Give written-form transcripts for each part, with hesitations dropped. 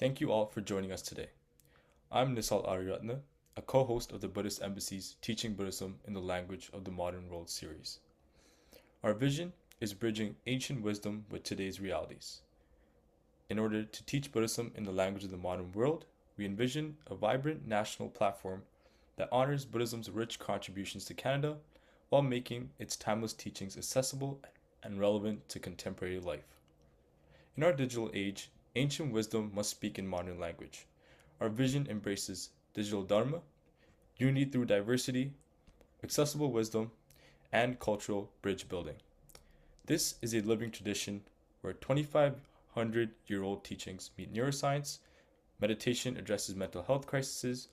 Thank you all for joining us today. I'm Nisal Ariyaratne, a co-host of the Buddhist Embassy's Teaching Buddhism in the Language of the Modern World series. Our vision is bridging ancient wisdom with today's realities. In order to teach Buddhism in the language of the modern world, we envision a vibrant national platform that honors Buddhism's rich contributions to Canada while making its timeless teachings accessible and relevant to contemporary life. In our digital age, ancient wisdom must speak in modern language. Our vision embraces digital Dharma, unity through diversity, accessible wisdom, and cultural bridge building. This is a living tradition where 2,500-year-old teachings meet neuroscience, meditation addresses mental health crises,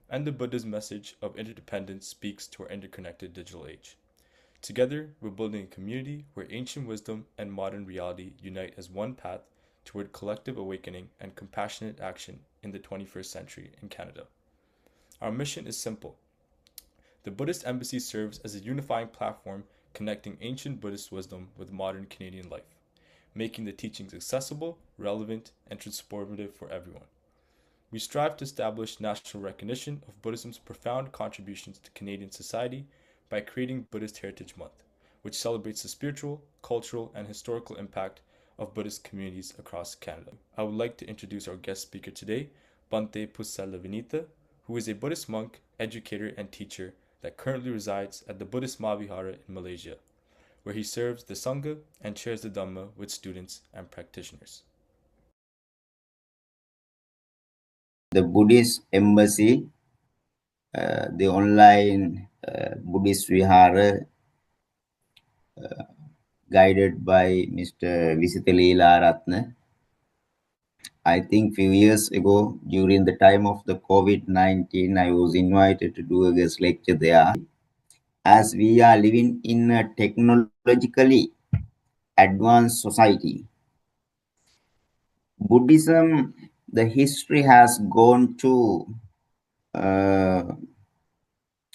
and the Buddha's message of interdependence speaks to our interconnected digital age. Together, we're building a community where ancient wisdom and modern reality unite as one path toward collective awakening and compassionate action in the 21st century in Canada. Our mission is simple. The Buddhist Embassy serves as a unifying platform connecting ancient Buddhist wisdom with modern Canadian life, making the teachings accessible, relevant, and transformative for everyone. We strive to establish national recognition of Buddhism's profound contributions to Canadian society by creating Buddhist Heritage Month, which celebrates the spiritual, cultural, and historical impact of Buddhist communities across Canada. I would like to introduce our guest speaker today, Bhante Pusselle Vineetha, who is a Buddhist monk, educator, and teacher that currently resides at the Buddhist Maha Vihara in Malaysia, where he serves the Sangha and shares the Dhamma with students and practitioners. The Buddhist Embassy, the online Buddhist Vihara, guided by Mr. Ariyaratne. I think few years ago, during the time of the COVID-19, I was invited to do a guest lecture there. As we are living in a technologically advanced society, Buddhism, the history has gone to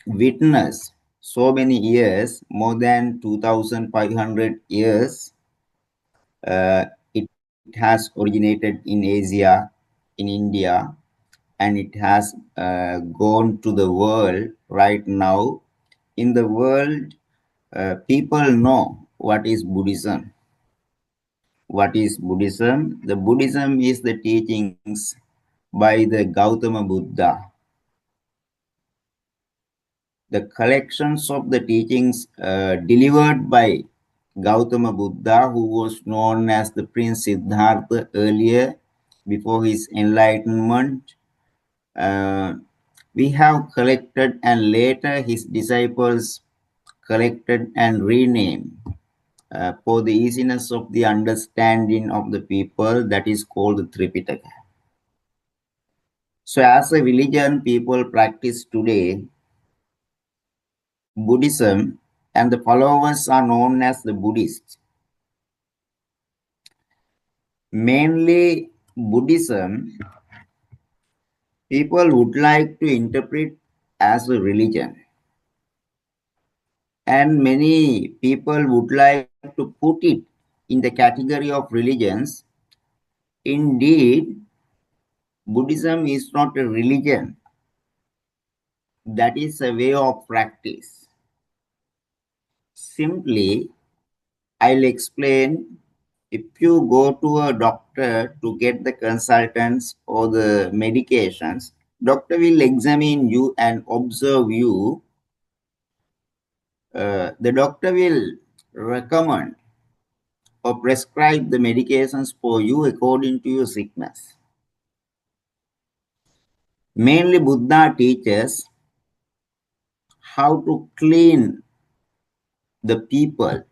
witness so many years, more than 2,500 years. It has originated in Asia, in India, and it has gone to the world right now. In the world, people know what is Buddhism. What is Buddhism? The Buddhism is the teachings by the Gautama Buddha. The collections of the teachings delivered by Gautama Buddha, who was known as the Prince Siddhartha earlier, before his enlightenment, we have collected, and later his disciples collected and renamed for the easiness of the understanding of the people. That is called the Tripitaka. So as a religion people practice today Buddhism, and the followers are known as the Buddhists. Mainly Buddhism, people would like to interpret as a religion. And many people would like to put it in the category of religions. Indeed, Buddhism is not a religion. That is a way of practice. Simply, I'll explain. If you go to a doctor to get the consultants or the medications, doctor will examine you and observe you. The doctor will recommend or prescribe the medications for you according to your sickness. Mainly Buddha teaches how to clean the people.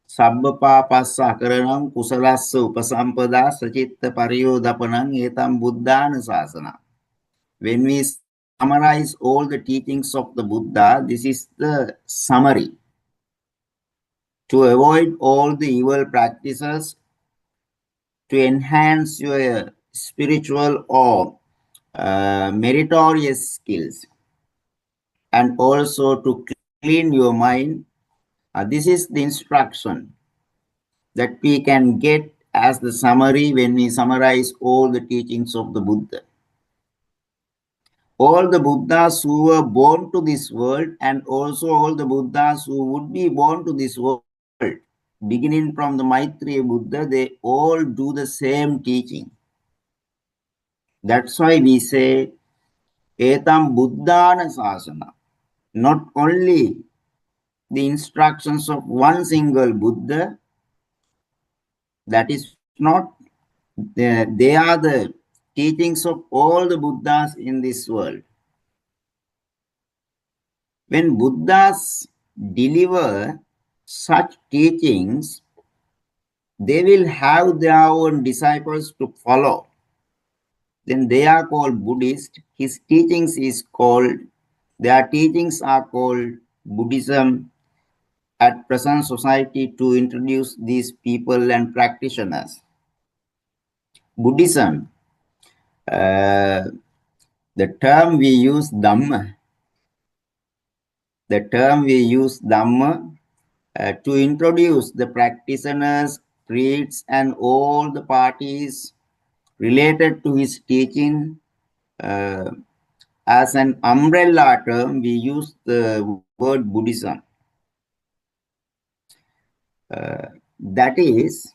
Sabba papassa karanam kusalassa upasampada sacitta pariyodapanam etam buddhana sasana. When we summarize all the teachings of the Buddha, this is the summary. To avoid all the evil practices, to enhance your spiritual or meritorious skills, and also to clean your mind. This is the instruction that we can get as the summary when we summarize all the teachings of the Buddha. All the Buddhas who were born to this world and also all the Buddhas who would be born to this world, beginning from the Maitreya Buddha, they all do the same teaching. That's why we say, Etam Buddhana Sasana. Not only the instructions of one single Buddha, that is not, they are the teachings of all the Buddhas in this world. When Buddhas deliver such teachings, they will have their own disciples to follow. Then they are called Buddhist. His teachings is called, their teachings are called Buddhism at present society to introduce these people and practitioners. Buddhism, the term we use Dhamma, to introduce the practitioners, creeds, and all the parties related to his teaching. As an umbrella term, we use the word Buddhism. That is,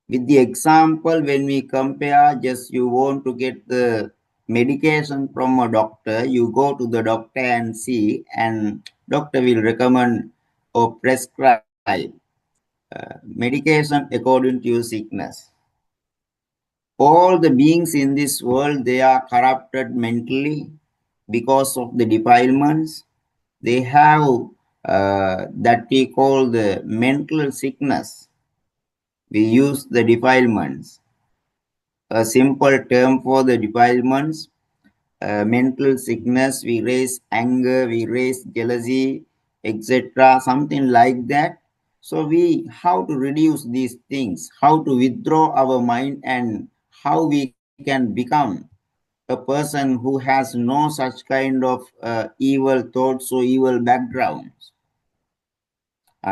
with the example, when we compare, just you want to get the medication from a doctor, you go to the doctor and see, and doctor will recommend or prescribe medication according to your sickness. All the beings in this world, they are corrupted mentally because of the defilements. They have that we call the mental sickness. We use the defilements. A simple term for the defilements, mental sickness, we raise anger, we raise jealousy, etc., something like that. So we how to reduce these things, how to withdraw our mind, and how we can become a person who has no such kind of evil thoughts or evil backgrounds.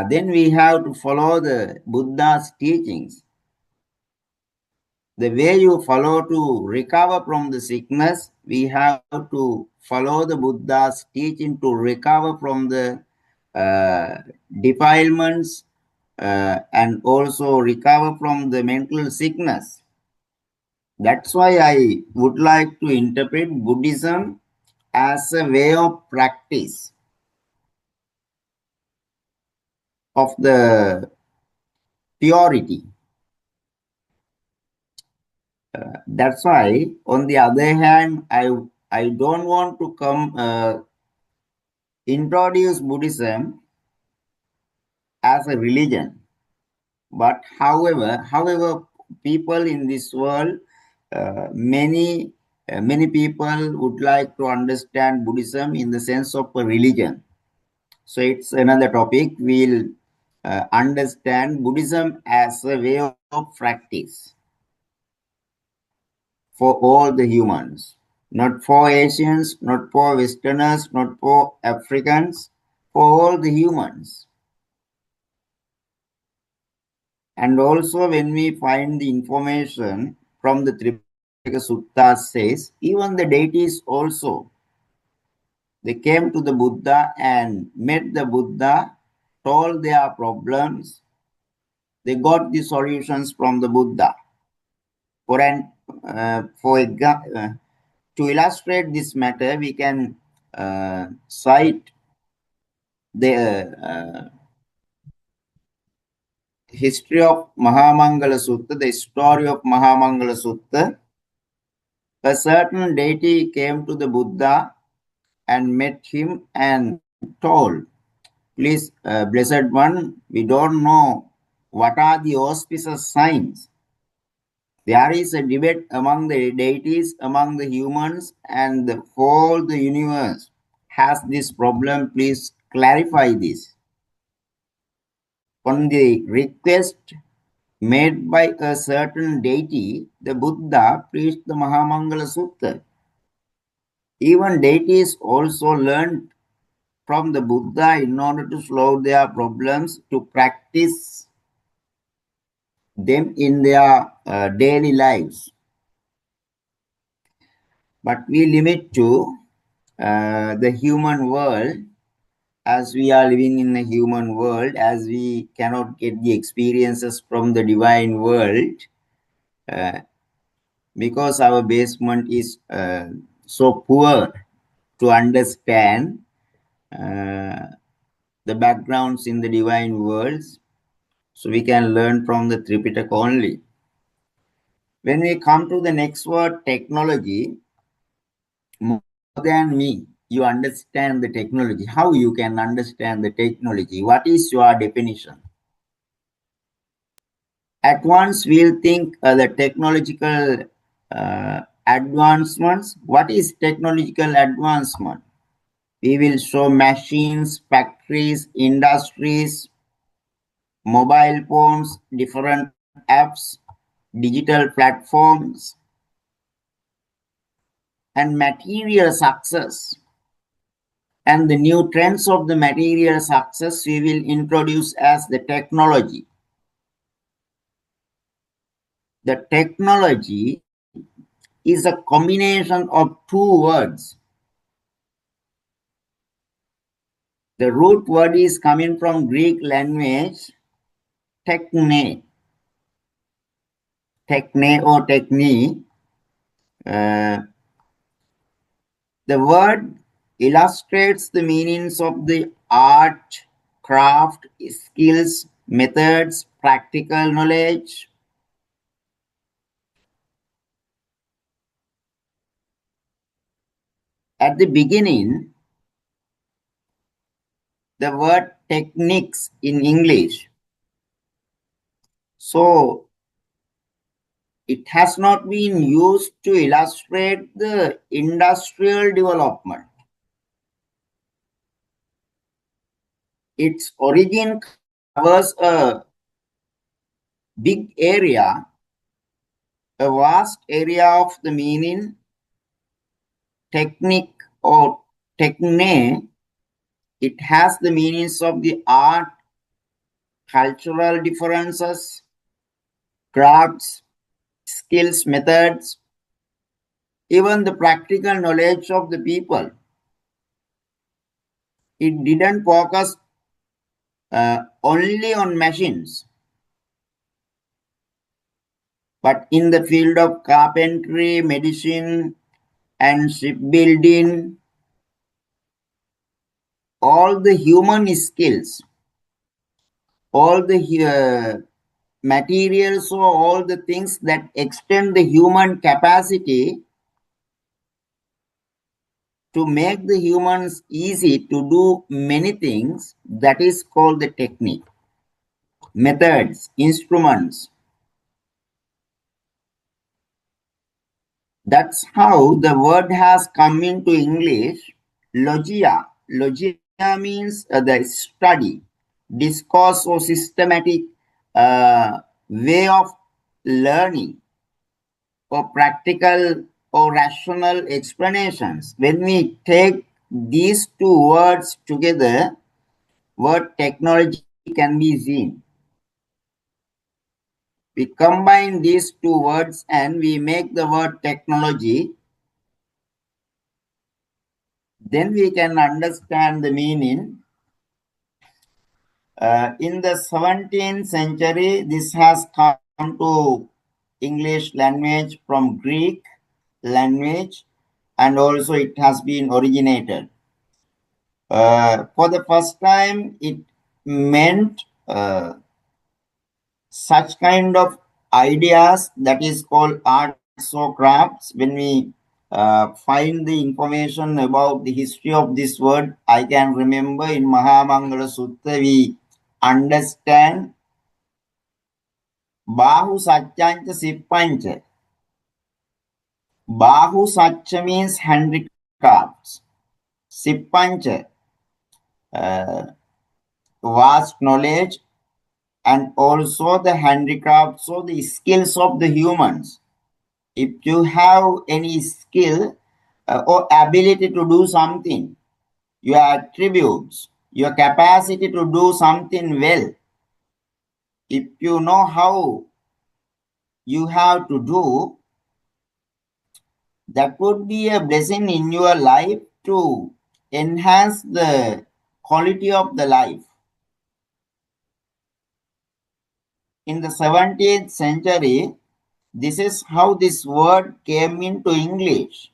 Then we have to follow the Buddha's teachings. The way you follow to recover from the sickness, we have to follow the Buddha's teaching to recover from the defilements and also recover from the mental sickness. That's why I would like to interpret Buddhism as a way of practice of the purity. That's why, on the other hand, I don't want to come introduce Buddhism as a religion. But however, people in this world, many people would like to understand Buddhism in the sense of a religion. So it's another topic. We'll understand Buddhism as a way of practice for all the humans. Not for Asians, not for Westerners, not for Africans, for all the humans. And also when we find the information from the Tripitaka Sutta says, even the deities also, they came to the Buddha and met the Buddha, told their problems, they got the solutions from the Buddha. To illustrate this matter, we can cite the history of Mahamangala Sutta, the story of Mahamangala Sutta. A certain deity came to the Buddha and met him and told, please, Blessed One, we don't know what are the auspicious signs. There is a debate among the deities, among the humans, and the whole the universe has this problem. Please clarify this. On the request made by a certain deity, the Buddha preached the Mahamangala Sutta. Even deities also learned from the Buddha in order to solve their problems, to practice them in their daily lives. But we limit to the human world, as we are living in a human world, as we cannot get the experiences from the divine world, uh, because our basement is so poor to understand the backgrounds in the divine worlds, so we can learn from the Tripitaka only. When we come to the next word, technology, more than me, you understand the technology. How you can understand the technology? What is your definition? At once we'll think the technological advancements. What is technological advancement? We will show machines, factories, industries, mobile phones, different apps, digital platforms, and material success. And the new trends of the material success we will introduce as the technology. The technology is a combination of two words. The root word is coming from Greek language, techne. Techne or techni. The word illustrates the meanings of the art, craft, skills, methods, practical knowledge. At the beginning, the word techniques in English. So it has not been used to illustrate the industrial development. Its origin covers a big area, a vast area of the meaning. Technique or techne, it has the meanings of the art, cultural differences, crafts, skills, methods, even the practical knowledge of the people. It didn't focus only on machines, but in the field of carpentry, medicine, and shipbuilding, all the human skills, all the materials, or all the things that extend the human capacity to make the humans easy to do many things, that is called the technique. Methods, instruments. That's how the word has come into English. Logia. Logia means the study, discourse, or systematic way of learning, or practical or rational explanations. When we take these two words together, word technology can be seen. We combine these two words and we make the word technology. Then we can understand the meaning. In the 17th century, this has come to English language from Greek language, and also it has been originated. For the first time, it meant such kind of ideas that is called arts or crafts. When we find the information about the history of this word, I can remember in Mahamangala Sutta we understand Bahu Satyancha Sippancha. Bahu Satya means handicrafts. Sippancha, vast knowledge, and also the handicrafts, so the skills of the humans. If you have any skill or ability to do something, your attributes, your capacity to do something well, if you know how you have to do, that would be a blessing in your life to enhance the quality of the life. In the 17th century, this is how this word came into English.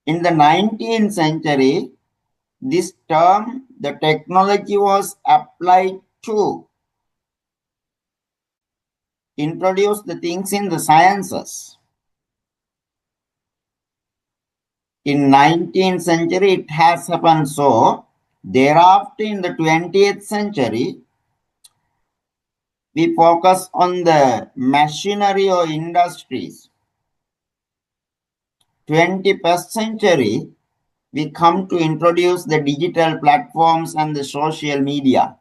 In the 19th century, this term, the technology was applied to introduce the things in the sciences. In 19th century, it has happened so. Thereafter, in the 20th century, we focus on the machinery or industries. 21st century, we come to introduce the digital platforms and the social media.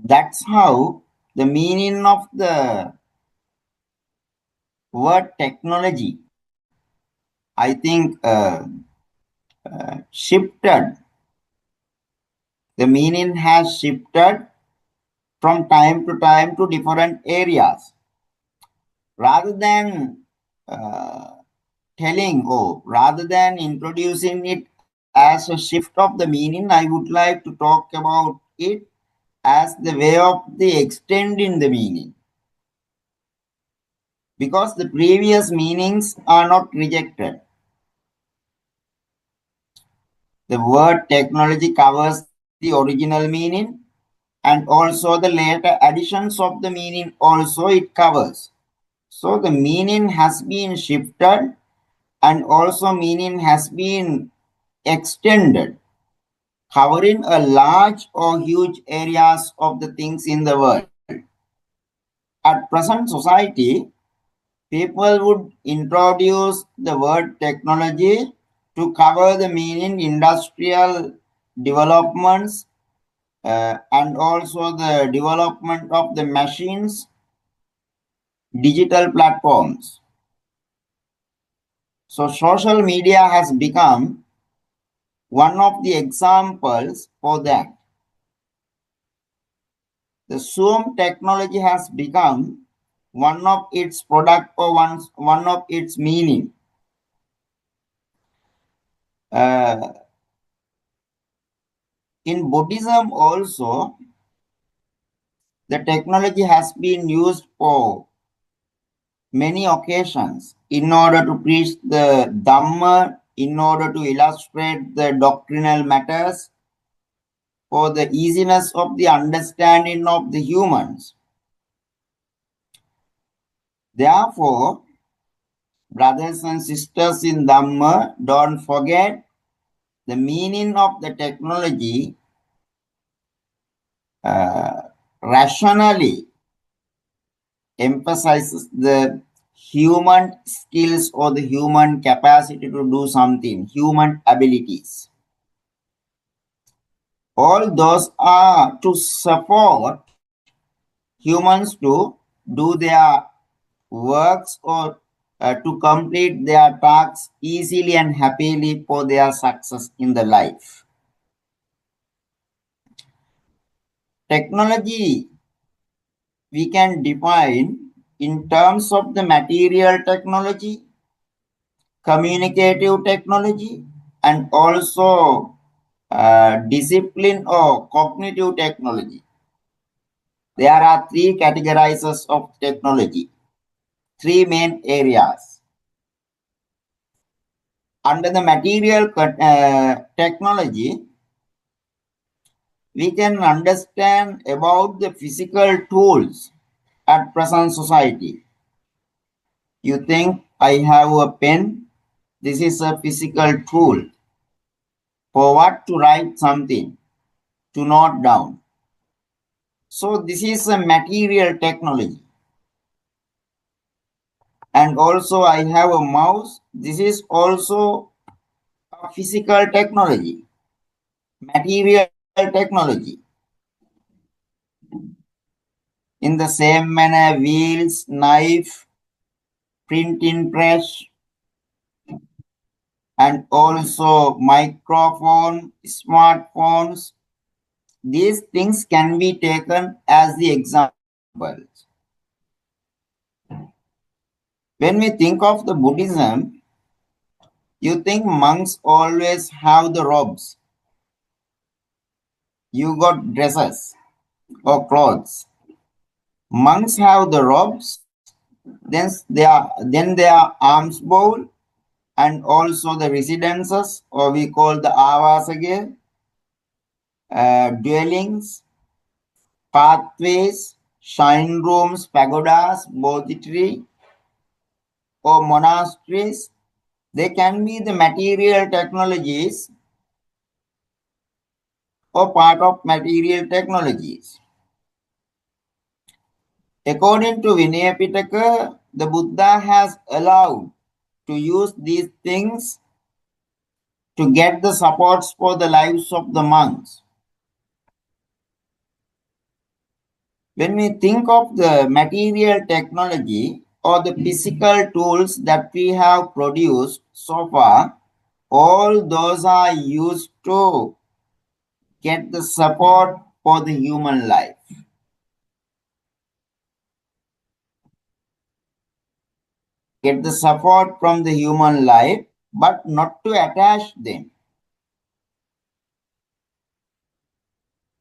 That's how the meaning of the word technology, I think, shifted. The meaning has shifted from time to time to different areas. Rather than rather than introducing it as a shift of the meaning, I would like to talk about it as the way of the extending the meaning. Because the previous meanings are not rejected. The word technology covers the original meaning, and also the later additions of the meaning also it covers. So the meaning has been shifted and also meaning has been extended, covering a large or huge areas of the things in the world. At present society, people would introduce the word technology to cover the meaning industrial developments and also the development of the machines, digital platforms. So social media has become one of the examples for that. The Zoom technology has become one of its product or one of its meaning. In Buddhism also, the technology has been used for many occasions in order to preach the Dhamma, in order to illustrate the doctrinal matters, for the easiness of the understanding of the humans. Therefore, brothers and sisters in Dhamma, don't forget the meaning of the technology rationally emphasizes the human skills or the human capacity to do something, human abilities. All those are to support humans to do their works or to complete their tasks easily and happily for their success in the life. Technology we can define in terms of the material technology, communicative technology, and also discipline or cognitive technology. There are three categorizers of technology, three main areas. Under the material technology, we can understand about the physical tools at present society. You think I have a pen, this is a physical tool. For what? To write something, to note down. So this is a material technology. And also I have a mouse. This is also a physical technology, material technology. In the same manner, wheels, knife, printing press, and also microphone, smartphones. These things can be taken as the examples. When we think of the Buddhism, you think monks always have the robes. You got dresses or clothes. Monks have the robes, then their alms bowl, and also the residences, or we call the avasage, dwellings, pathways, shrine rooms, pagodas, bodhitri, or monasteries. They can be the material technologies or part of material technologies. According to Vinaya Pitaka, the Buddha has allowed to use these things to get the supports for the lives of the monks. When we think of the material technology or the physical tools that we have produced so far, all those are used to get the support for the human life. Get the support from the human life, but not to attach them.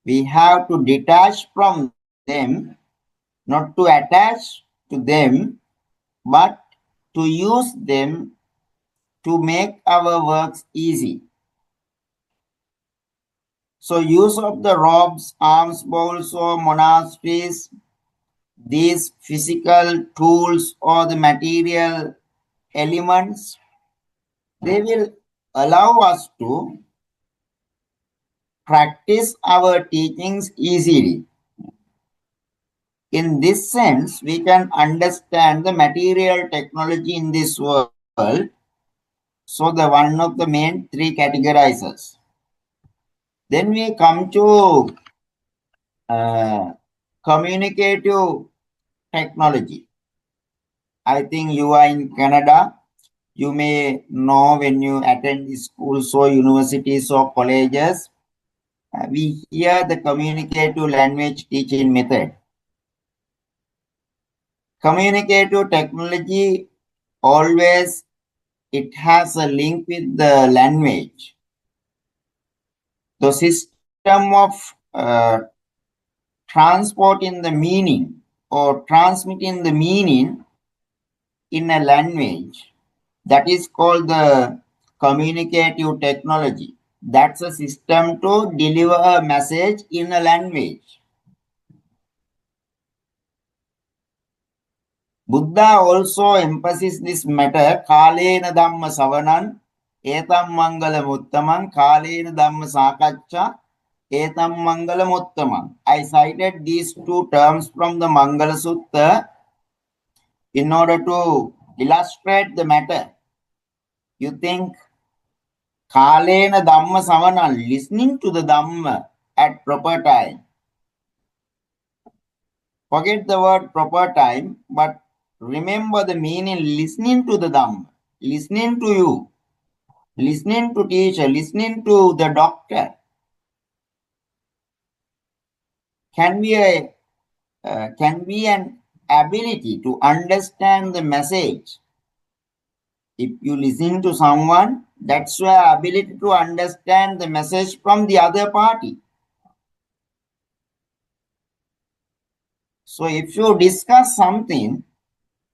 We have to detach from them, not to attach to them, but to use them to make our works easy. So use of the robes, alms bowls, or monasteries, these physical tools or the material elements, they will allow us to practice our teachings easily. In this sense, we can understand the material technology in this world. So the one of the main three categorizers. Then we come to communicative technology. I think you are in Canada. You may know when you attend schools or universities or colleges, we hear the communicative language teaching method. Communicative technology always it has a link with the language. The system of transporting the meaning or transmitting the meaning in a language, that is called the communicative technology. That's a system to deliver a message in a language. Buddha also emphasizes this matter. Kalena Dhamma Savanan, Etam Mangala Muttaman, Kalena Dhamma Sakacha, Etam Mangala Muttaman. I cited these two terms from the Mangala Sutta in order to illustrate the matter. You think Kalena Dhamma Savanan, listening to the Dhamma at proper time. Forget the word proper time, but remember the meaning listening to the Dhamma, listening to you, listening to teacher, listening to the doctor can be an ability to understand the message. If you listen to someone, that's your ability to understand the message from the other party. So if you discuss something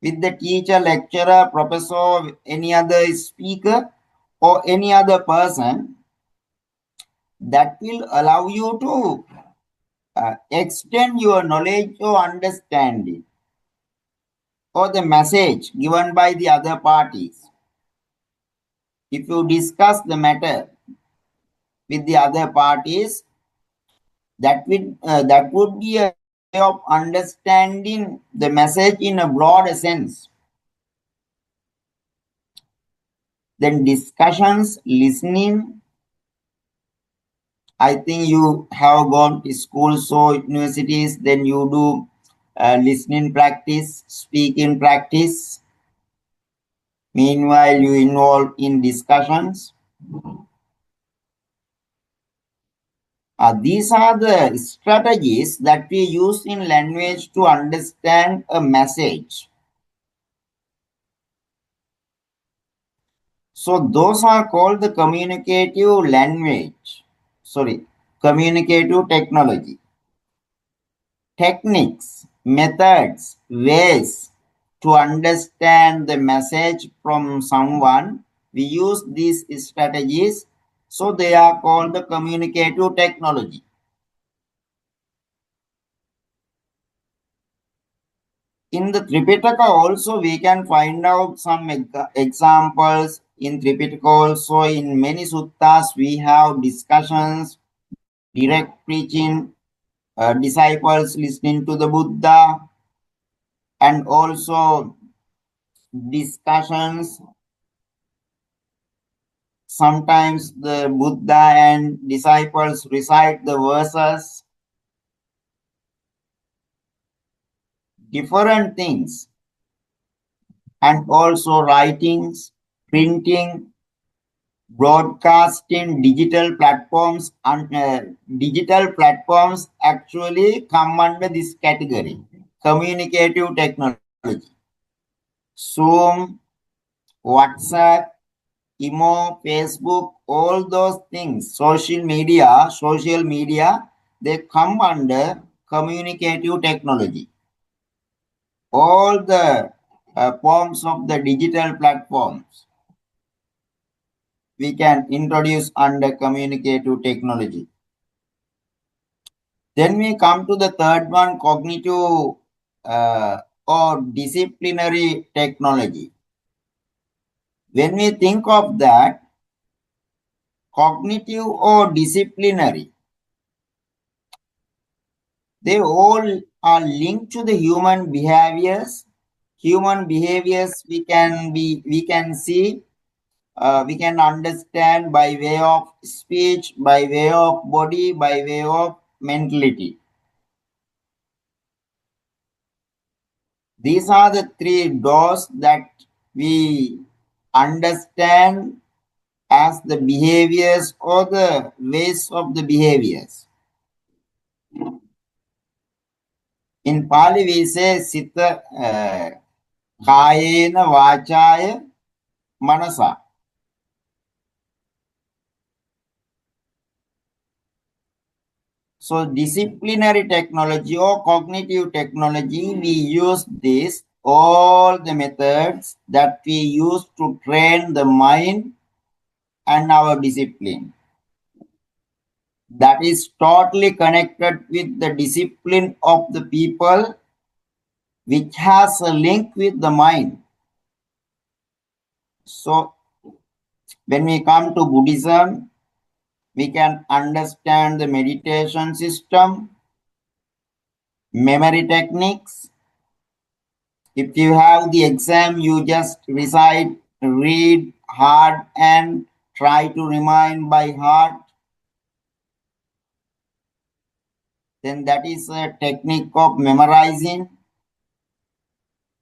with the teacher, lecturer, professor, any other speaker, or any other person, that will allow you to extend your knowledge or understanding or the message given by the other parties. If you discuss the matter with the other parties, that would be a way of understanding the message in a broader sense. Then discussions, listening. I think you have gone to schools or universities, then you do listening practice, speaking practice. Meanwhile, you involve in discussions. These are the strategies that we use in language to understand a message. So those are called the communicative language. Sorry, communicative technology. Techniques, methods, ways to understand the message from someone. We use these strategies, so they are called the communicative technology. In the Tripitaka also we can find out some examples. In Tripitaka also, in many suttas we have discussions, direct preaching, disciples listening to the Buddha, and also discussions. Sometimes the Buddha and disciples recite the verses, different things, and also writings, printing, broadcasting, digital platforms actually come under this category. Communicative technology. Zoom, WhatsApp, Imo, Facebook, all those things, social media, they come under communicative technology. All the forms of the digital platforms we can introduce under communicative technology. Then we come to the third one, cognitive or disciplinary technology. When we think of that, cognitive or disciplinary, they all are linked to the human behaviors. Human behaviors we can see, we can understand by way of speech, by way of body, by way of mentality. These are the three doors that we understand as the behaviors or the ways of the behaviors. In Pali we say Sita Kayena Vachaya Manasa. So disciplinary technology or cognitive technology, we use this, all the methods that we use to train the mind and our discipline. That is totally connected with the discipline of the people, which has a link with the mind. So when we come to Buddhism, we can understand the meditation system, memory techniques. If you have the exam, you just recite, read hard, and try to remind by heart. Then that is a technique of memorizing.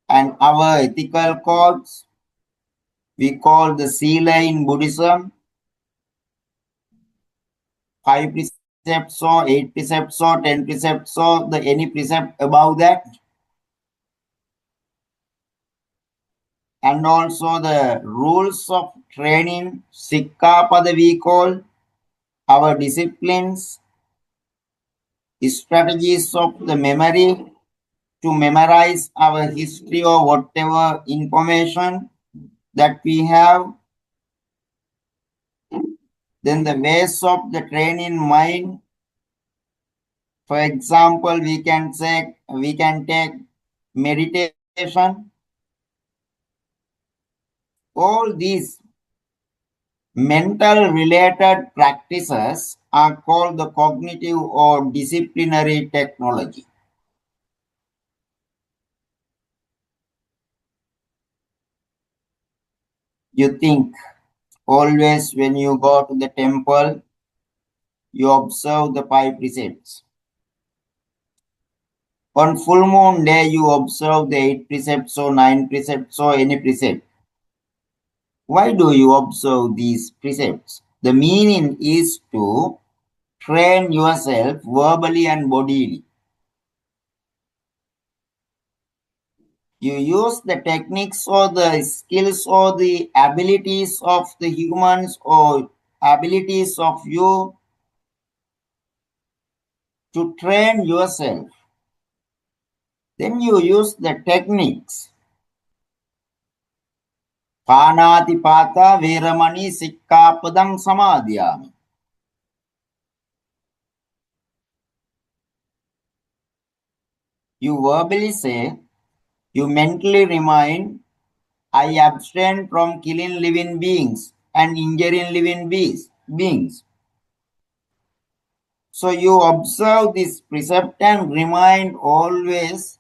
And our ethical codes, we call the sila in Buddhism, 5 precepts or 8 precepts or 10 precepts or any precept above that. And also the rules of training, Sikkapada we call, our disciplines, strategies of the memory to memorize our history or whatever information that we have. Then the ways of the training mind. For example, we can take meditation. All these mental related practices are called the cognitive or disciplinary technology. You think always when you go to the temple, you observe the 5 precepts. On full moon day, you observe the 8 precepts or 9 precepts or any precept. Why do you observe these precepts? The meaning is to train yourself verbally and bodily. You use the techniques or the skills or the abilities of the humans or abilities of you to train yourself. Then you use the techniques. Panati pata veramani sikkapadam samadhyami. You verbally say, you mentally remind, I abstain from killing living beings and injuring living beings. So you observe this precept and remind always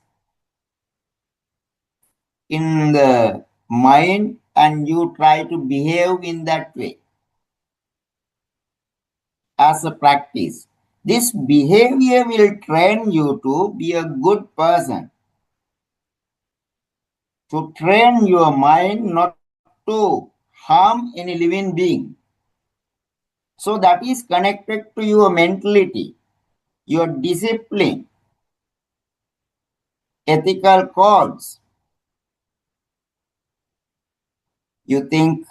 in the mind, and you try to behave in that way as a practice. This behavior will train you to be a good person, to train your mind not to harm any living being. So that is connected to your mentality, your discipline, ethical codes. You think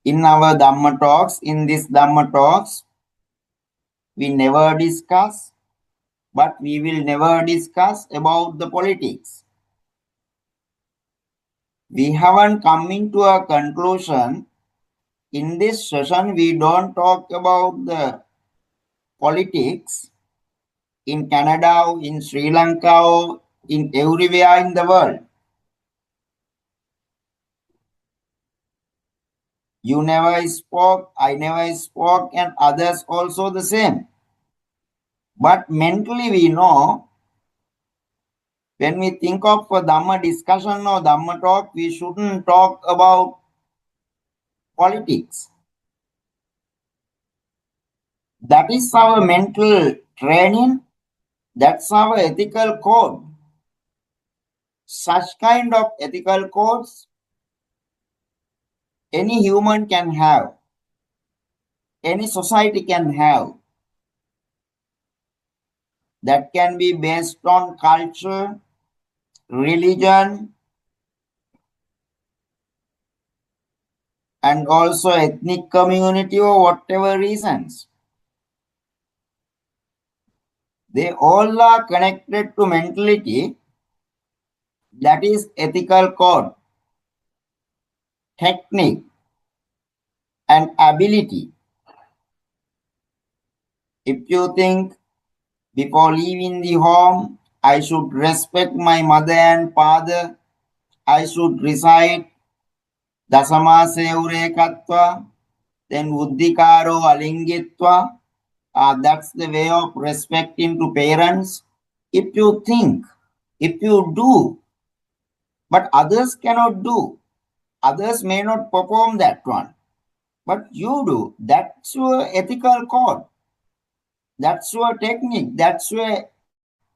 in our Dhamma talks, in this Dhamma talks, we never discuss, but we will never discuss about the politics. We haven't come into a conclusion. In this session, we don't talk about the politics in Canada, in Sri Lanka, in everywhere in the world. You never spoke, I never spoke, and others also the same. But mentally we know, when we think of a Dhamma discussion or Dhamma talk, we shouldn't talk about politics. That is our mental training. That's our ethical code. Such kind of ethical codes any human can have, any society can have. That can be based on culture, religion, and also ethnic community or whatever reasons. They all are connected to mentality, that is ethical code, technique, and ability. If you think before leaving the home, I should respect my mother and father, I should recite Dasama Seurekatva, then Uddikaro Alingitva, that's the way of respecting to parents. If you think, if you do, but others cannot do, others may not perform that one, but you do, that's your ethical code, that's your technique, that's your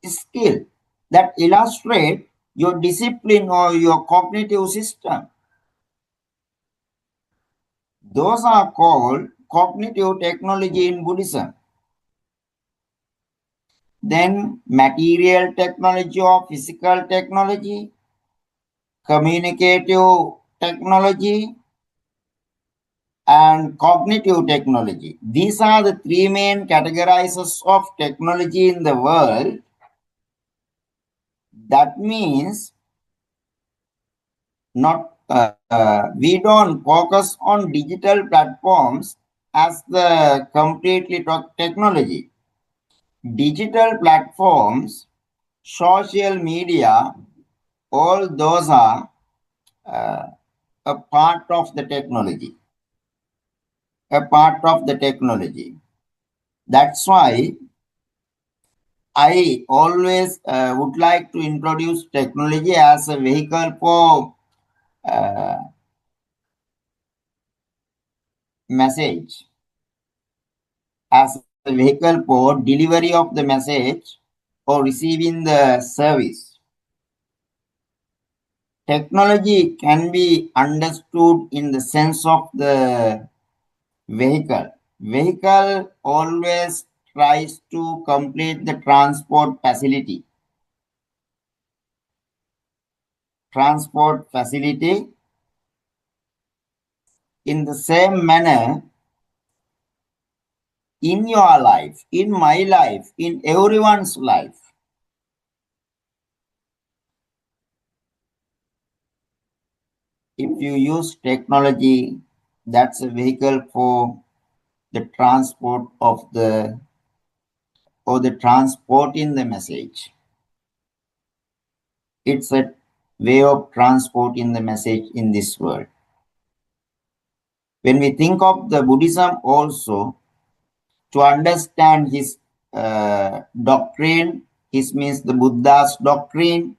skill that illustrate your discipline or your cognitive system. Those are called cognitive technology in Buddhism. Then material technology or physical technology, communicative technology, and cognitive technology. These are the three main categorizers of technology in the world. That means we don't focus on digital platforms as the completely technology. Digital platforms, social media, all those are a part of the technology. A part of the technology. That's why I always would like to introduce technology as a vehicle for message, as a vehicle for delivery of the message or receiving the service. Technology can be understood in the sense of the vehicle. Vehicle always tries to complete the transport facility. transport facility. In the same manner, in your life, in my life, in everyone's life, if you use technology, that's a vehicle for the transport of the or the transporting the message. It's a way of transporting the message in this world. When we think of the Buddhism also, to understand his doctrine, his means the Buddha's doctrine,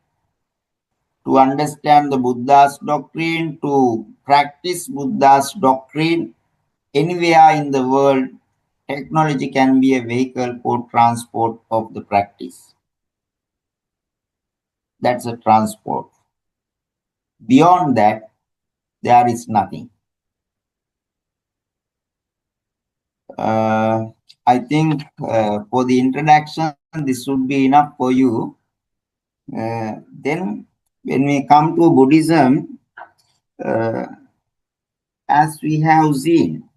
to understand the Buddha's doctrine, to practice Buddha's doctrine anywhere in the world, technology can be a vehicle for transport of the practice. That's a transport. Beyond that, there is nothing. I think for the introduction, this would be enough for you. Then, when we come to Buddhism, as we have seen,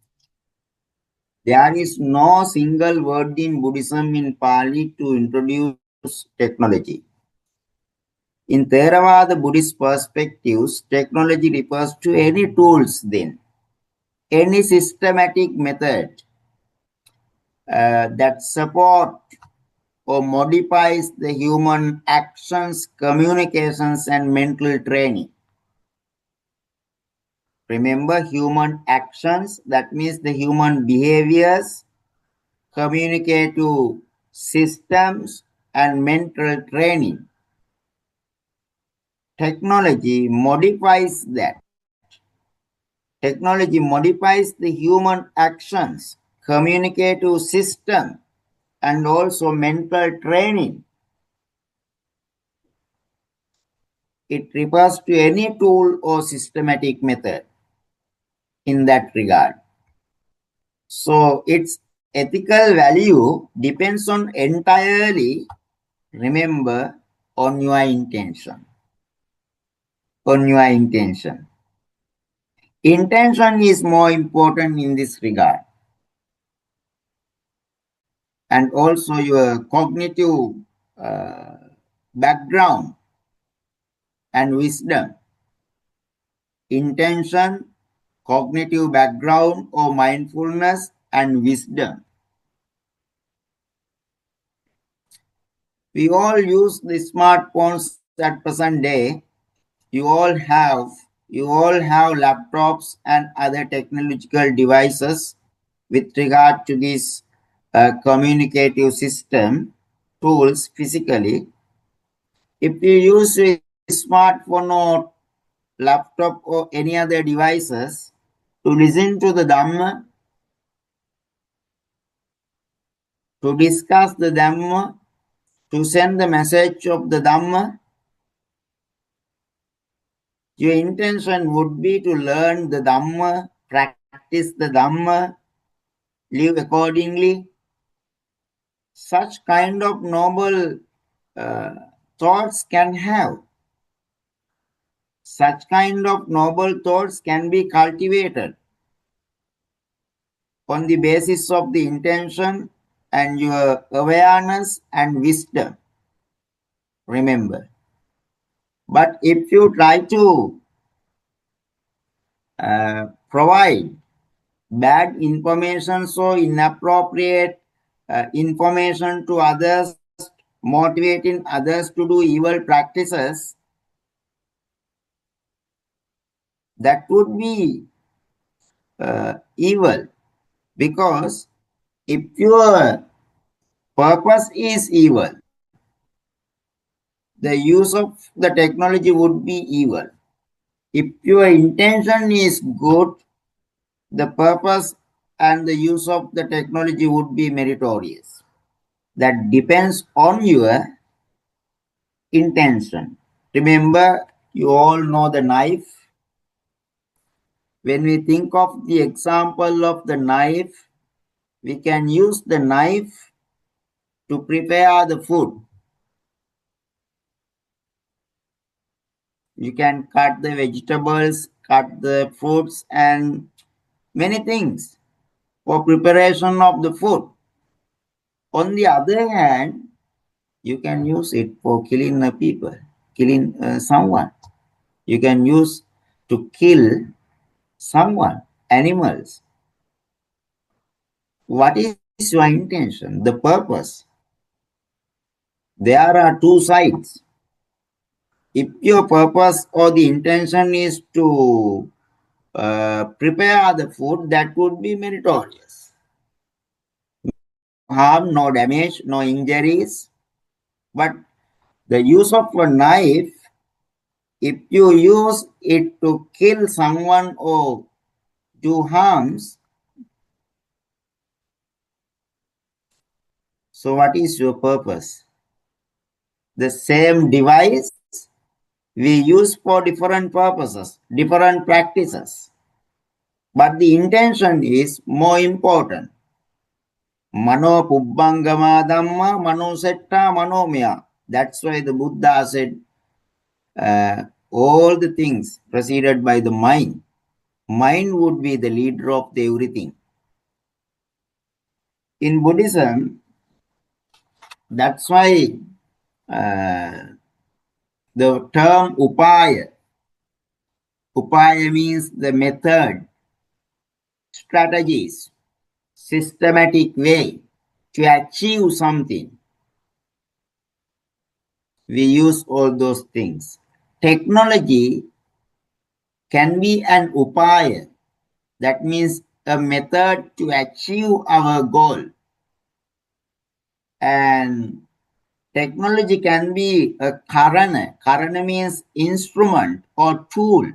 there is no single word in Buddhism in Pali to introduce technology. In Theravada Buddhist perspectives, technology refers to any tools then, any systematic method that support or modifies the human actions, communications, and mental training. Remember, human actions, that means the human behaviors, communicative systems, and mental training. Technology modifies that. Technology modifies the human actions, communicative system, and also mental training. It refers to any tool or systematic method in that regard. So its ethical value depends on entirely, remember, on your intention. On your intention. Intention is more important in this regard. And also your cognitive background and wisdom. Intention, cognitive background or mindfulness, and wisdom. We all use the smartphones at present day. You all have laptops and other technological devices with regard to this communicative system tools physically. If you use a smartphone or laptop or any other devices to listen to the Dhamma, to discuss the Dhamma, to send the message of the Dhamma, your intention would be to learn the Dhamma, practice the Dhamma, live accordingly. Such kind of noble thoughts can have. Such kind of noble thoughts can be cultivated on the basis of the intention and your awareness and wisdom. Remember. But if you try to provide bad information, so inappropriate information to others, motivating others to do evil practices, that would be evil. Because if your purpose is evil, the use of the technology would be evil. If your intention is good, the purpose and the use of the technology would be meritorious. That depends on your intention. Remember, you all know the knife. When we think of the example of the knife, we can use the knife to prepare the food. You can cut the vegetables, cut the fruits, and many things for preparation of the food. On the other hand, you can use it for killing the people, killing someone. You can use to kill someone, animals. What is your intention, the purpose? There are two sides. If your purpose or the intention is to prepare the food, that would be meritorious. Harm, no damage, no injuries. But the use of a knife, if you use it to kill someone or do harms, so what is your purpose? The same device we use for different purposes, different practices. But the intention is more important. Mano pubbangama dhamma, mano setta manomaya. That's why the Buddha said all the things preceded by the mind. Mind would be the leader of the everything. In Buddhism, that's why the term upaya means the method, strategies, systematic way to achieve something. We use all those things. Technology can be an upaya. That means a method to achieve our goal. And technology can be a karana. Karana means instrument or tool.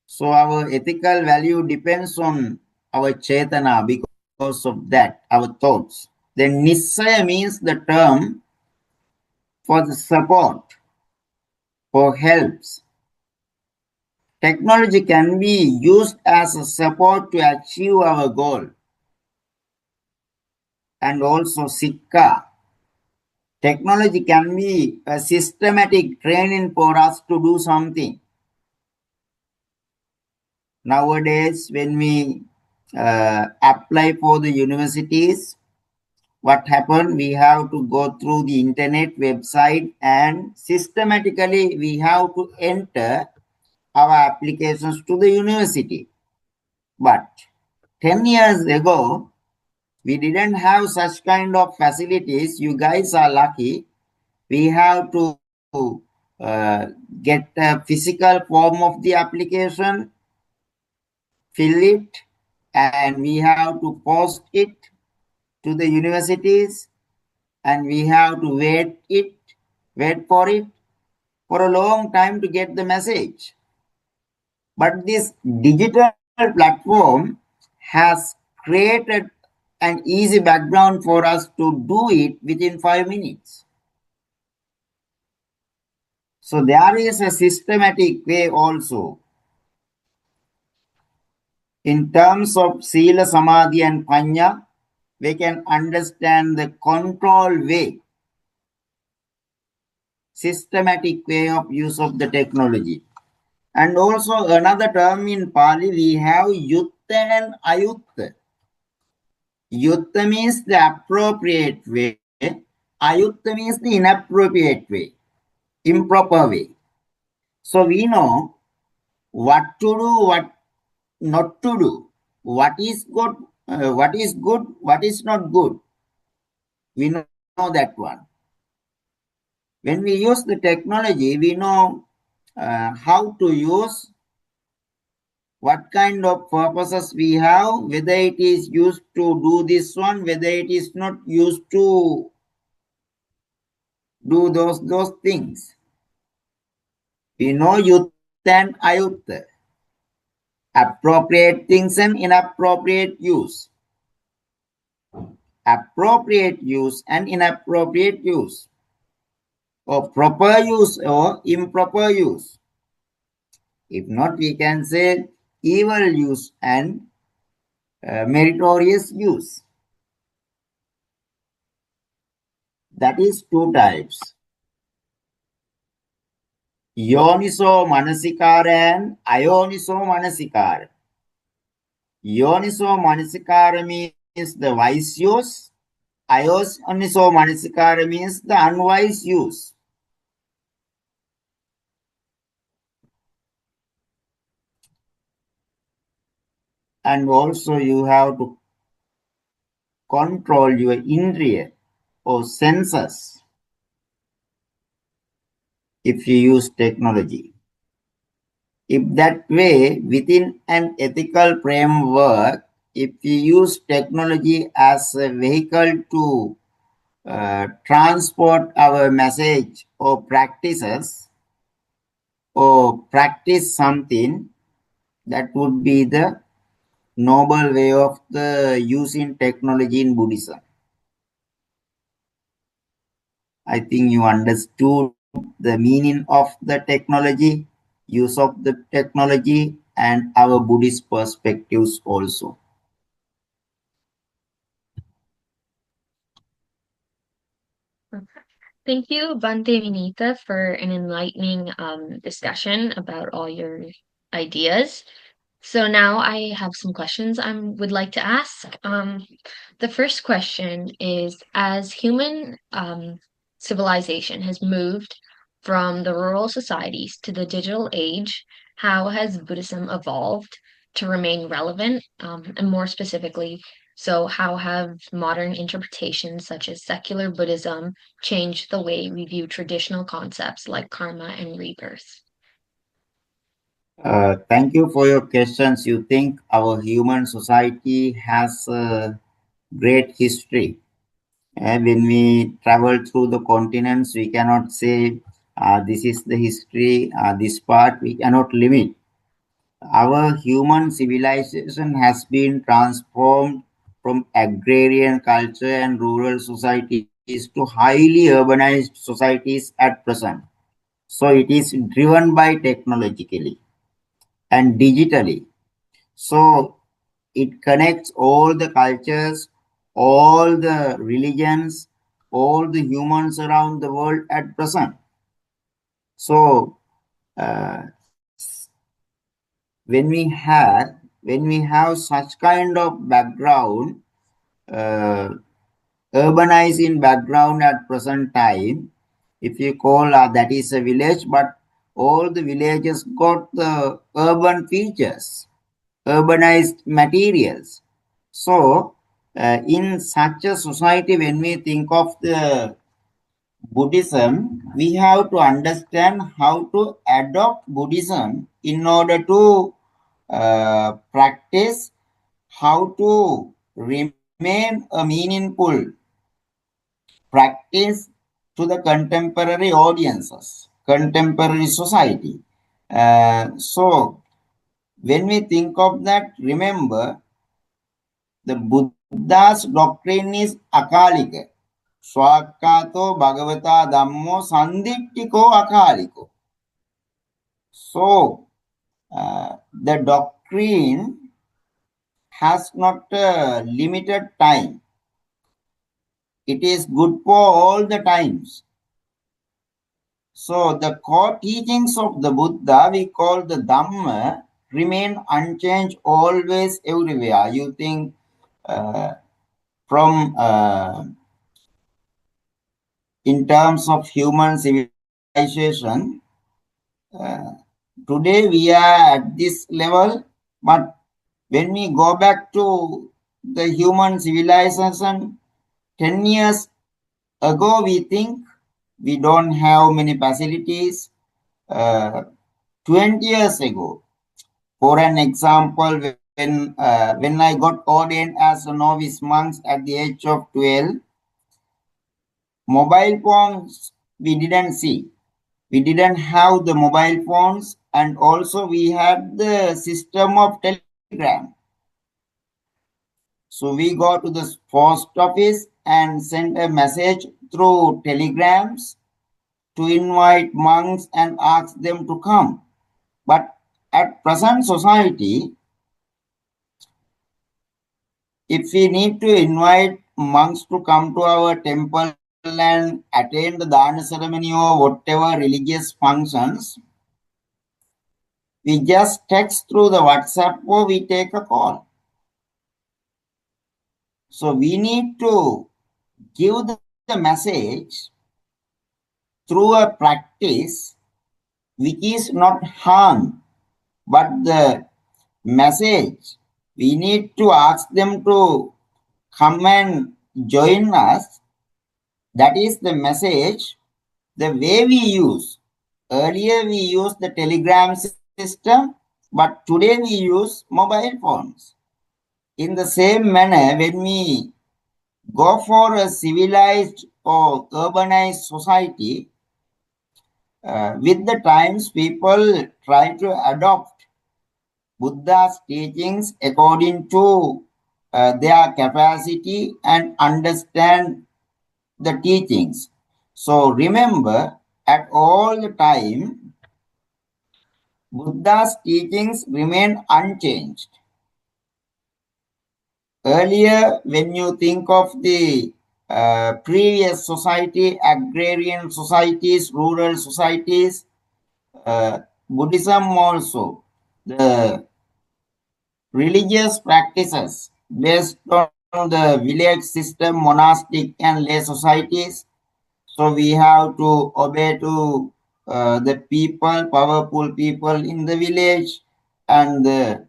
So our ethical value depends on our chetana because of that, our thoughts. Then Nisal means the term for the support, for helps. Technology can be used as a support to achieve our goal. And also Sikka. Technology can be a systematic training for us to do something. Nowadays, when we apply for the universities, what happened? We have to go through the internet website and systematically we have to enter our applications to the university. But 10 years ago, we didn't have such kind of facilities. You guys are lucky. We have to get a physical form of the application, fill it, and we have to post it to the universities, and we have to wait for it for a long time to get the message. But this digital platform has created an easy background for us to do it within 5 minutes. So there is a systematic way also. In terms of Sila, Samadhi and Panya, we can understand the control way, systematic way of use of the technology. And also another term in Pali, we have Yutta and Ayutta. Yutta means the appropriate way. Ayutta means the inappropriate way, improper way. So we know what to do, what not to do, what is good, what is not good. We know that one. When we use the technology, we know how to use, what kind of purposes we have, whether it is used to do this one, whether it is not used to do those things. We know Yutta and Ayutta, appropriate things and inappropriate use. Appropriate use and inappropriate use, or proper use or improper use. If not, we can say evil use and meritorious use. That is two types. Yoniso manasikara and ayoniso manasikara. Yoniso manasikara means the wise use. Ayoniso manasikara means the unwise use. And also you have to control your indriya or senses if you use technology. If that way, within an ethical framework, if you use technology as a vehicle to transport our message or practices or practice something, that would be the noble way of the using technology in Buddhism. I think you understood the meaning of the technology, use of the technology, and our Buddhist perspectives also. Thank you, Bhante Vineetha, for an enlightening discussion about all your ideas. So now I have some questions I would like to ask. The first question is, as human civilization has moved from the rural societies to the digital age, how has Buddhism evolved to remain relevant? And more specifically, so how have modern interpretations such as secular Buddhism changed the way we view traditional concepts like karma and rebirth? Thank you for your questions. You think our human society has a great history. And when we travel through the continents, we cannot say this is the history, this part we cannot limit. Our human civilization has been transformed from agrarian culture and rural societies to highly urbanized societies at present. So it is driven by technologically and digitally. So it connects all the cultures, all the religions, all the humans around the world at present. So uh, when we have such kind of background, uh, urbanizing background at present time, if you call that is a village, but all the villages got the urban features, urbanized materials. So, in such a society, when we think of the Buddhism, we have to understand how to adopt Buddhism in order to practice, how to remain a meaningful practice to the contemporary audiences, contemporary society. So, when we think of that, remember the Buddha's doctrine is akalika. Swakato Bhagavata Dhammo Sanditiko Akaliko. So, the doctrine has not a limited time. It is good for all the times. So, the core teachings of the Buddha, we call the Dhamma, remain unchanged always everywhere. You think from in terms of human civilization, today we are at this level, but when we go back to the human civilization 10 years ago, we think we don't have many facilities. 20 years ago, for an example, when I got ordained as a novice monk at the age of 12, mobile phones we didn't see. We didn't have the mobile phones, and also we had the system of telegram. So we go to the post office and send a message through telegrams to invite monks and ask them to come. But at present society, if we need to invite monks to come to our temple and attend the Dharana ceremony or whatever religious functions, we just text through the WhatsApp or we take a call. So we need to give the message through a practice which is not harm, but the message we need to ask them to come and join us. That is the message. The way we use, earlier we used the telegram system, but today we use mobile phones. In the same manner, when we go for a civilized or urbanized society, with the times people try to adopt Buddha's teachings according to their capacity and understand the teachings. So remember, at all the time, Buddha's teachings remain unchanged. Earlier, when you think of the previous society, agrarian societies, rural societies, Buddhism also, the religious practices based on the village system, monastic and lay societies. So we have to obey to the people, powerful people in the village, and the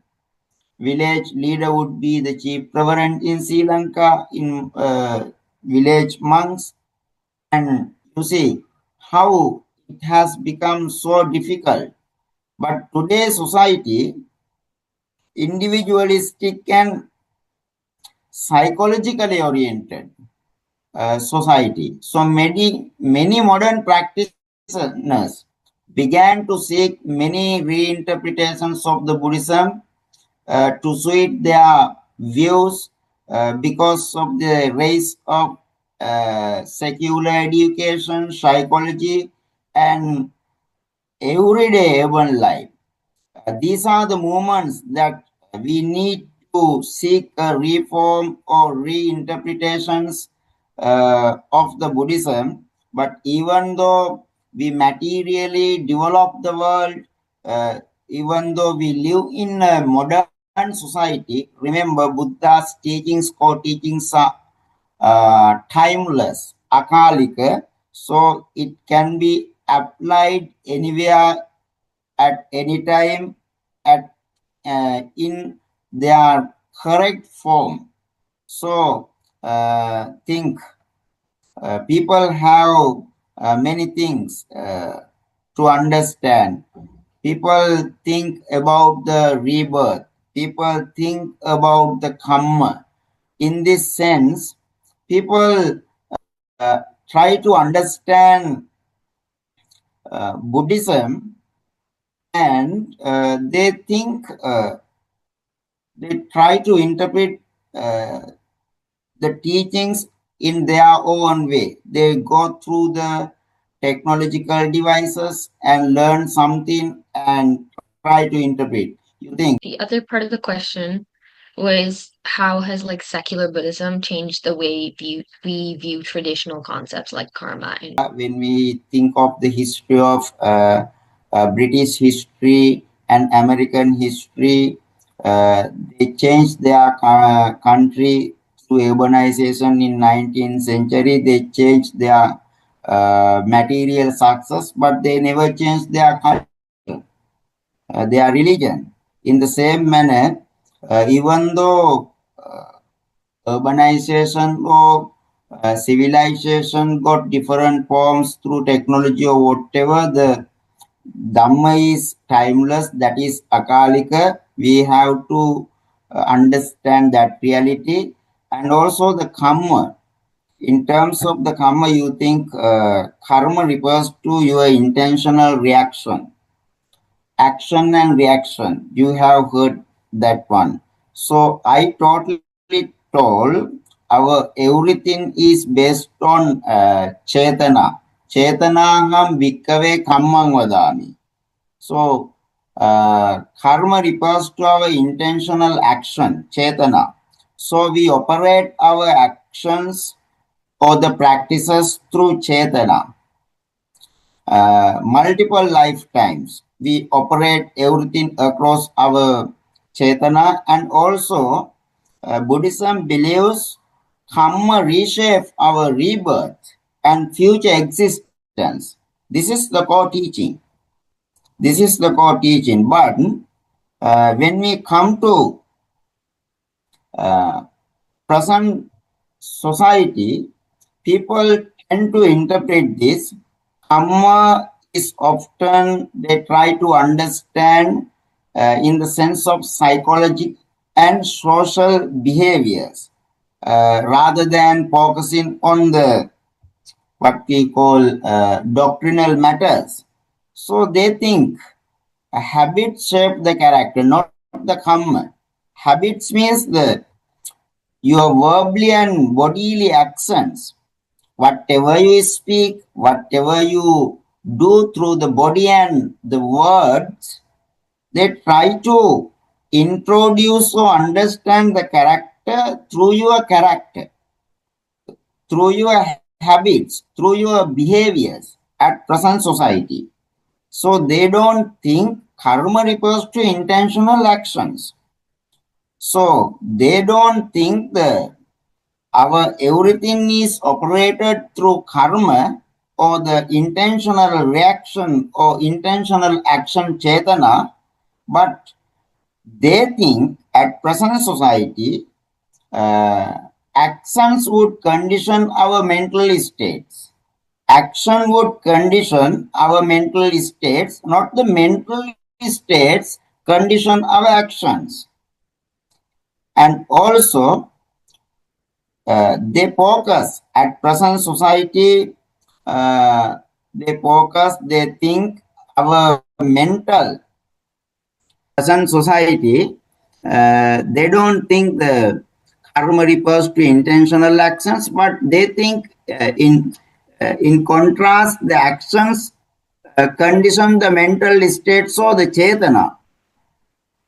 village leader would be the chief reverend in Sri Lanka, in village monks. And you see how it has become so difficult. But today's society, individualistic and psychologically oriented society. So many modern practitioners began to seek many reinterpretations of the Buddhism to suit their views because of the rise of secular education, psychology, and everyday urban life. These are the moments that we need to seek a reform or reinterpretations of the Buddhism. But even though we materially develop the world, even though we live in a modern society, remember Buddha's teachings, core teachings are timeless, akalika, so it can be applied anywhere at any time at in their correct form. So think people have many things to understand. People think about the rebirth. People think about the karma. In this sense, people try to understand Buddhism, and they think they try to interpret the teachings in their own way. They go through the technological devices and learn something and try to interpret. You think The other part of the question was how has like secular Buddhism changed the way we view traditional concepts like karma and when we think of the history of British history and American history, they changed their country through urbanization in 19th century. They changed their material success, but they never changed their culture, their religion. In the same manner, even though urbanization or civilization got different forms through technology or whatever, the Dhamma is timeless, that is akalika. We have to understand that reality. And also the karma. In terms of the karma, you think karma refers to your intentional reaction. Action and reaction. You have heard that one. So I totally told our everything is based on chetana. Chetanaham bhikkave kammang vadami. So karma refers to our intentional action, chetana. So we operate our actions or the practices through Chetana. Multiple lifetimes. We operate everything across our Chetana, and also Buddhism believes karma reshape our rebirth and future existence. This is the core teaching. This is the core teaching. But when we come to present society, people tend to interpret this. Karma is often they try to understand in the sense of psychology and social behaviors rather than focusing on the what we call doctrinal matters. So they think habits shape the character, not the karma. Habits means the your verbally and bodily actions. Whatever you speak, whatever you do through the body and the words, they try to introduce or understand the character through your character, through your habits, through your behaviors at present society. So they don't think karma refers to intentional actions. So they don't think the our everything is operated through karma or the intentional reaction or intentional action chetana, but they think at present society actions would condition our mental states. Action would condition our mental states, not the mental states condition our actions. And also they focus at present society, they think our mental present society, they don't think the karma refers to intentional actions, but they think in contrast, the actions condition the mental states or the chetana.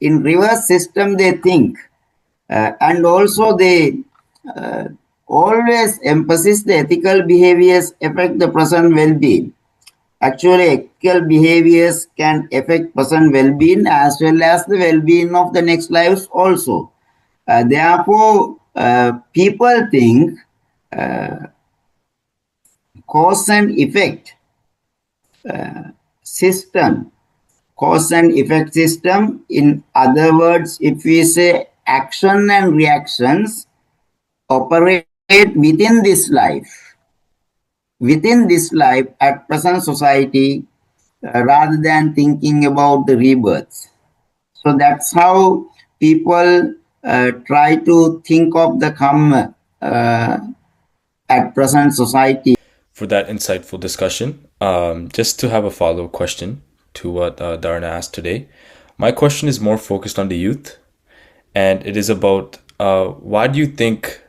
In reverse system, they think, and also they always emphasize the ethical behaviors affect the present well-being. Actually, ethical behaviors can affect present well-being as well as the well-being of the next lives also. Therefore, people think cause and effect system, cause and effect system. In other words, if we say action and reactions operate within this life at present society rather than thinking about the rebirth. So that's how people try to think of the karma at present society. For that insightful discussion. Just to have a follow-up question to what Dharana asked today. My question is more focused on the youth, and it is about why do you think,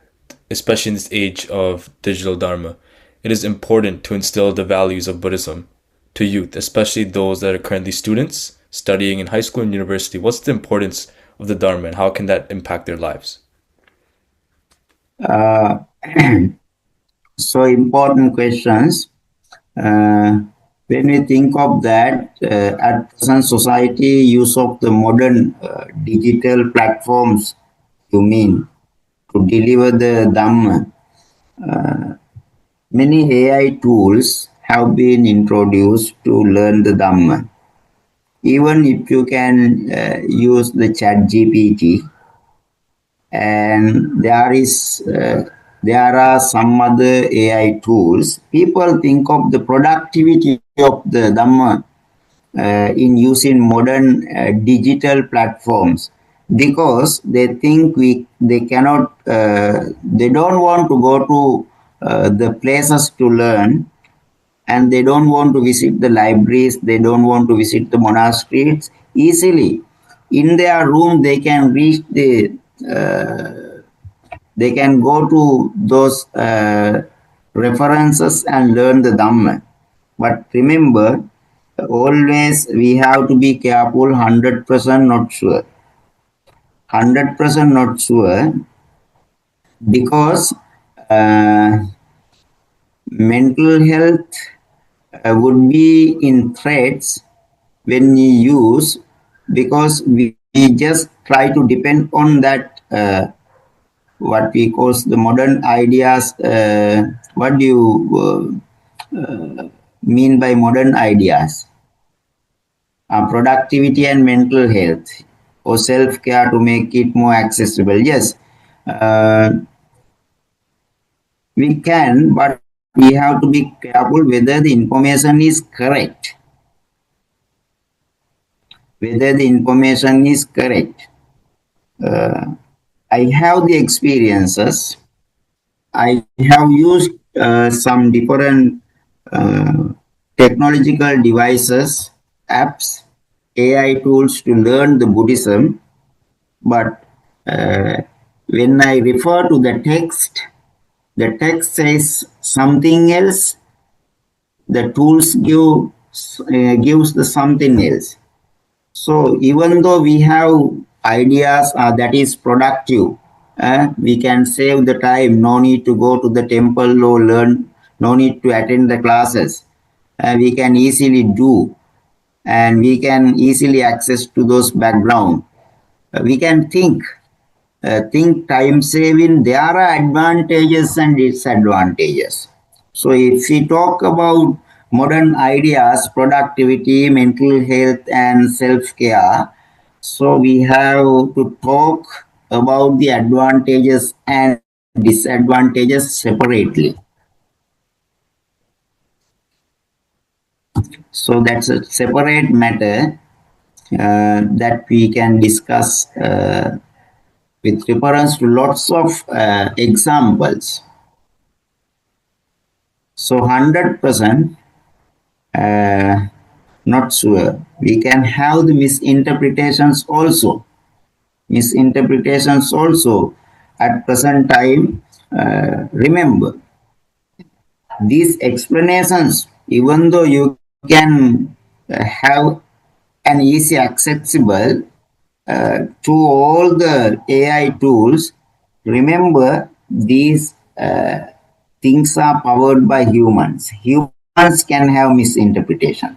especially in this age of digital Dharma, it is important to instill the values of Buddhism to youth, especially those that are currently students studying in high school and university? What's the importance of the Dharma and how can that impact their lives? So important questions. When we think of that, at present society, use of the modern digital platforms, you mean, to deliver the Dhamma. Many AI tools have been introduced to learn the Dhamma. Even if you can use the chat GPT, and there are some other AI tools. People think of the productivity of the Dhamma in using modern digital platforms because they think they cannot, they don't want to go to the places to learn, and they don't want to visit the libraries, they don't want to visit the monasteries easily. In their room, they can reach they can go to those references and learn the Dhamma. But remember, always we have to be careful, 100% not sure. 100% not sure because mental health would be in threats when we use, because we just try to depend on that what we call the modern ideas. What do you mean by modern ideas? Productivity and mental health, or self-care to make it more accessible. Yes, we can, but we have to be careful whether the information is correct. Whether the information is correct. I have the experiences. I have used some different technological devices, apps, AI tools to learn the Buddhism, but when I refer to the text says something else. The tools gives the something else. So even though we have ideas that is productive, we can save the time. No need to go to the temple or learn. No need to attend the classes. We can easily do, and we can easily access to those background. We can think time saving. There are advantages and disadvantages. So if we talk about modern ideas, productivity, mental health, and self-care, so we have to talk about the advantages and disadvantages separately. So that's a separate matter that we can discuss with reference to lots of examples. So 100% not sure. We can have the misinterpretations also. Misinterpretations also at present time. Remember, these explanations, even though you can have an easy accessible to all the AI tools, remember these things are powered by humans. Humans can have misinterpretation.